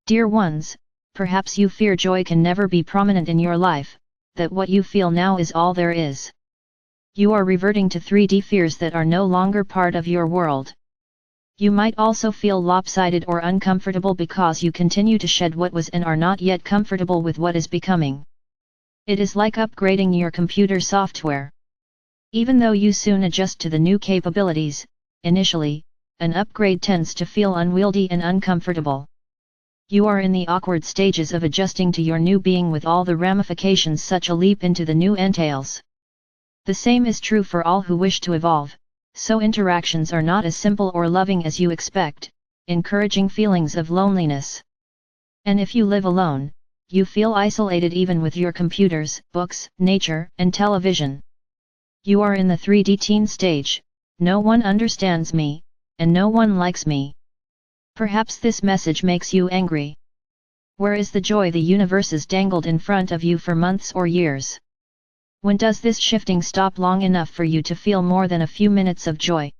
Dear ones, perhaps you fear joy can never be prominent in your life, that what you feel now is all there is. You are reverting to 3D fears that are no longer part of your world. You might also feel lopsided or uncomfortable because you continue to shed what was and are not yet comfortable with what is becoming. It is like upgrading your computer software. Even though you soon adjust to the new capabilities, initially, an upgrade tends to feel unwieldy and uncomfortable. You are in the awkward stages of adjusting to your new being with all the ramifications such a leap into the new entails. The same is true for all who wish to evolve, so interactions are not as simple or loving as you expect, encouraging feelings of loneliness. And if you live alone, you feel isolated even with your computers, books, nature, and television. You are in the 3D teen stage, no one understands me, and no one likes me. Perhaps this message makes you angry. Where is the joy the universe has dangled in front of you for months or years? When does this shifting stop long enough for you to feel more than a few minutes of joy?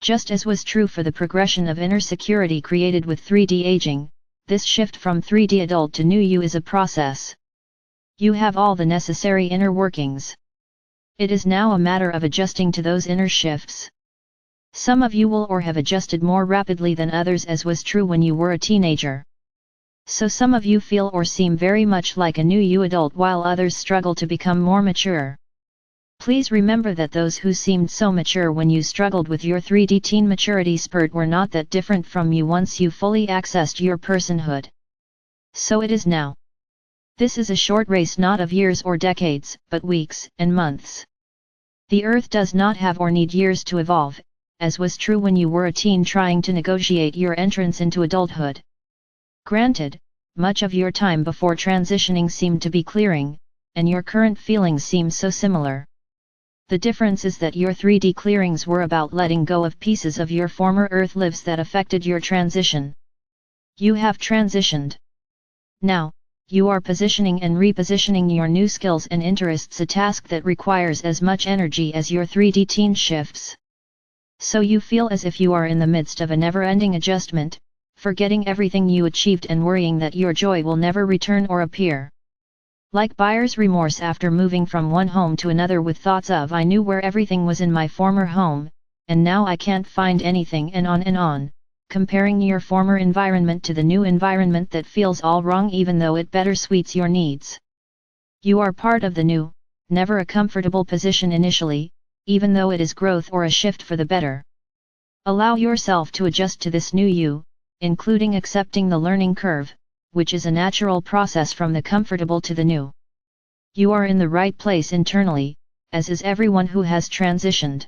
Just as was true for the progression of inner security created with 3D aging, this shift from 3D adult to new you is a process. You have all the necessary inner workings. It is now a matter of adjusting to those inner shifts. Some of you will or have adjusted more rapidly than others, as was true when you were a teenager. So some of you feel or seem very much like a new you adult while others struggle to become more mature. Please remember that those who seemed so mature when you struggled with your 3D teen maturity spurt were not that different from you once you fully accessed your personhood. So it is now. This is a short race not of years or decades, but weeks and months. The earth does not have or need years to evolve, as was true when you were a teen trying to negotiate your entrance into adulthood. Granted, much of your time before transitioning seemed to be clearing, and your current feelings seem so similar. The difference is that your 3D clearings were about letting go of pieces of your former earth lives that affected your transition. You have transitioned. Now, you are positioning and repositioning your new skills and interests, a task that requires as much energy as your 3D teen shifts. So you feel as if you are in the midst of a never-ending adjustment, forgetting everything you achieved and worrying that your joy will never return or appear. Like buyer's remorse after moving from one home to another with thoughts of I knew where everything was in my former home, and now I can't find anything, and on, comparing your former environment to the new environment that feels all wrong even though it better suits your needs. You are part of the new, never a comfortable position initially, even though it is growth or a shift for the better. Allow yourself to adjust to this new you, including accepting the learning curve, which is a natural process from the comfortable to the new. You are in the right place internally, as is everyone who has transitioned.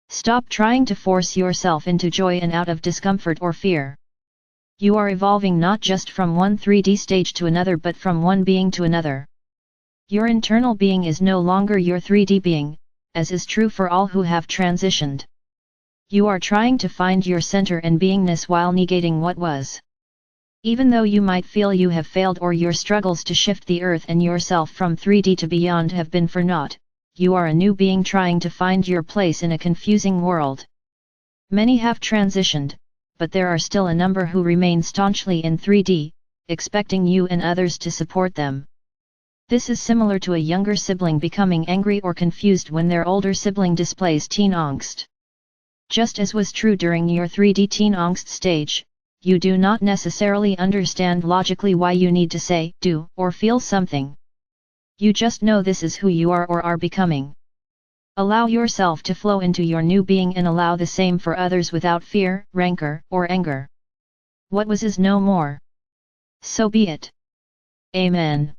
Stop trying to force yourself into joy and out of discomfort or fear. You are evolving not just from one 3D stage to another but from one being to another. Your internal being is no longer your 3D being, as is true for all who have transitioned. You are trying to find your center and beingness while negating what was. Even though you might feel you have failed or your struggles to shift the earth and yourself from 3D to beyond have been for naught, you are a new being trying to find your place in a confusing world. Many have transitioned, but there are still a number who remain staunchly in 3D, expecting you and others to support them. This is similar to a younger sibling becoming angry or confused when their older sibling displays teen angst. Just as was true during your 3D teen angst stage, you do not necessarily understand logically why you need to say, do, or feel something. You just know this is who you are or are becoming. Allow yourself to flow into your new being and allow the same for others without fear, rancor, or anger. What was is no more. So be it. Amen.